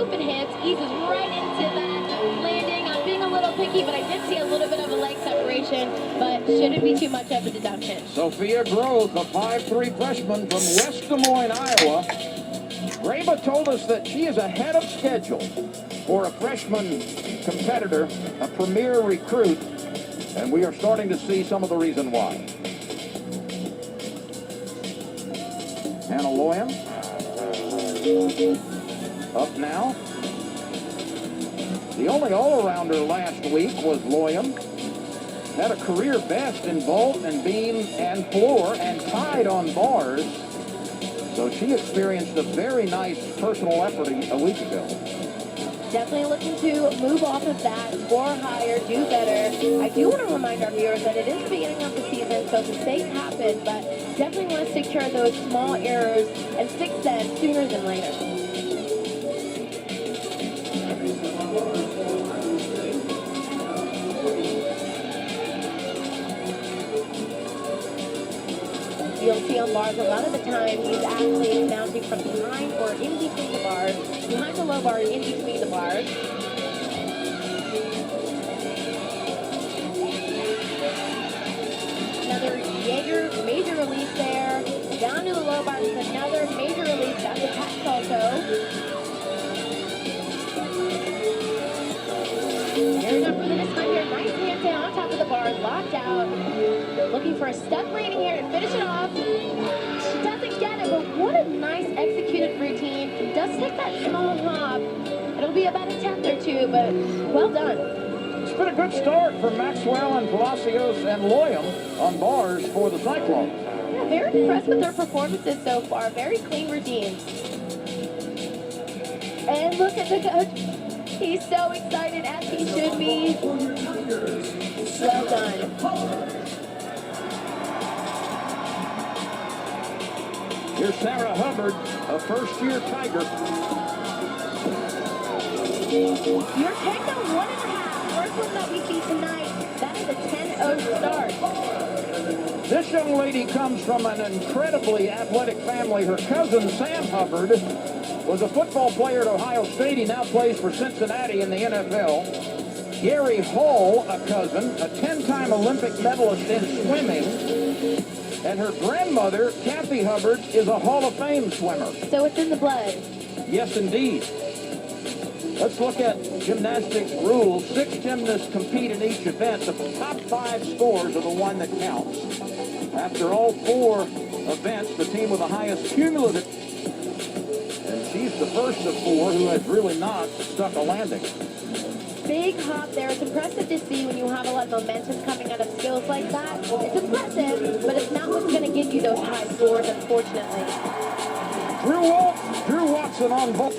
open hips, eases right into that landing. I'm being a little picky, but I did see a little bit of a leg separation, but shouldn't be too much of a deduction. Sophia Groth, a 5'3" freshman from West Des Moines, Iowa. Reba told us that she is ahead of schedule for a freshman competitor, a premier recruit, and we are starting to see some of the reason why. Hannah Loyam up now. The only all-arounder last week was Loyam. Had a career best in vault and beam and floor and tied on bars. So she experienced a very nice personal effort a week ago. Definitely looking to move off of that, score higher, do better. I do want to remind our viewers that it is the beginning of the season, so mistakes happen, but definitely want to secure those small errors and fix them sooner than later. You'll see on bars a lot of the time these athletes mounting from behind or in between the bars, behind the low bar, in between the bars. Another Jaeger major release there. Down to the low bar with another major release at the pat salto. There's up for the next time here. Nice handstand on top of the bar, locked out. Looking for a step landing here to finish it off. She doesn't get it, but what a nice executed routine. Does take that small hop. It'll be about a tenth or two, but well done. It's been a good start for Maxwell and Palacios and Loyam on bars for the Cyclones. Yeah, very impressed with their performances so far. Very clean routines. And look at the coach. He's so excited, as he should be. Well done. Here's Sarah Hubbard, a first-year Tiger. Your take on 1.5. First one that we see tonight. That is a 10-0 start. This young lady comes from an incredibly athletic family. Her cousin, Sam Hubbard, was a football player at Ohio State. He now plays for Cincinnati in the NFL. Gary Hall, a cousin, a 10-time Olympic medalist in swimming. And her grandmother, Kathy Hubbard, is a Hall of Fame swimmer. So it's in the blood. Yes, indeed. Let's look at gymnastics rules. 6 gymnasts compete in each event. The top 5 scores are the one that counts. After all 4 events, the team with the highest cumulative. And she's the first of 4 who has really not stuck a landing. Big hop there. It's impressive to see when you have a lot of momentum coming out of skills like that. It's impressive, but it's not what's going to give you those high scores, unfortunately. Drew Watson on both.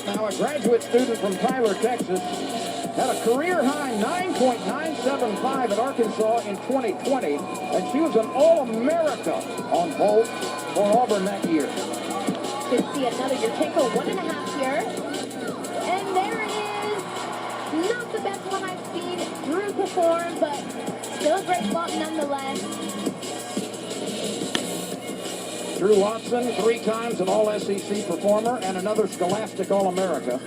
Now, a graduate student from Tyler, Texas, had a career-high 9.975 at Arkansas in 2020, and she was an All-America on vault for Auburn that year. Should see another Yurchenko 1.5 here. And there it is. Not the best one I've seen Drew perform, but still a great vault nonetheless. Drew Watson, 3 times an All-SEC performer and another Scholastic All-America.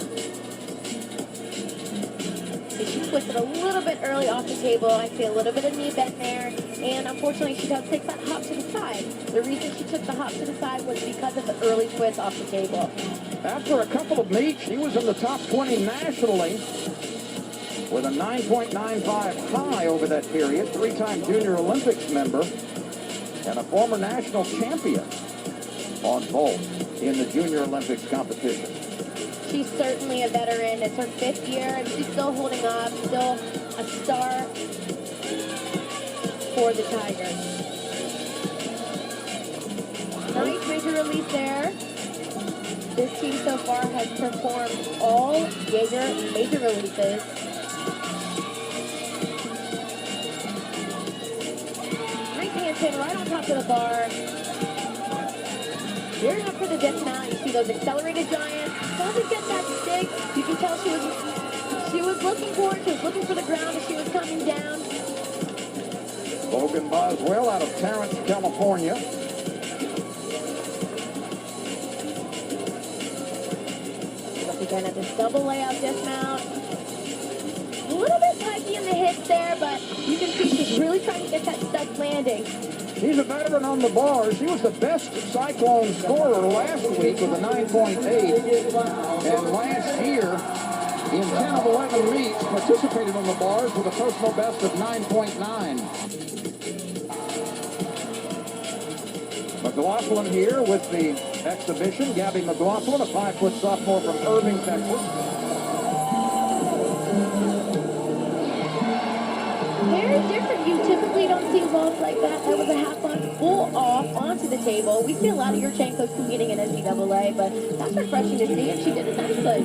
She twisted a little bit early off the table. I see a little bit of knee bend there. And unfortunately, she does take that hop to the side. The reason she took the hop to the side was because of the early twist off the table. After a couple of meets, she was in the top 20 nationally with a 9.95 high over that period. 3-time Junior Olympics member and a former national champion on vault in the Junior Olympics competition. She's certainly a veteran. It's her 5th year, and she's still holding up, still a star for the Tigers. Nice major release there. This team so far has performed all Jaeger major releases. Nice handstand right on top of the bar. Gearing up for the dismount. You see those accelerated giants. Doesn't get that stick. You can tell she was looking for it. She was looking for the ground as she was coming down. Logan Boswell out of Torrance, California. Look again at this double layout dismount. A little bit pikey in the hips there, but you can see she's really trying to get that stuck landing. She's a veteran on the bar. She was the best Cyclone scorer last week with a 9.8. And last year, in 10 of 11 meets, participated on the bars with a personal best of 9.9. McLaughlin here with the exhibition. Gabby McLaughlin, a 5-foot sophomore from Irving, Texas. Very different. You typically don't see vaults like that. That was a half-on full off onto the table. We see a lot of Yurchenkos competing in NCAA, but that's refreshing to see, and she did it nicely.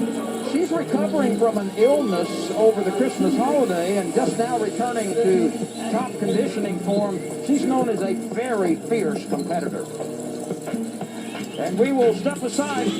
She's recovering from an illness over the Christmas holiday and just now returning to top conditioning form. She's known as a very fierce competitor. And we will step aside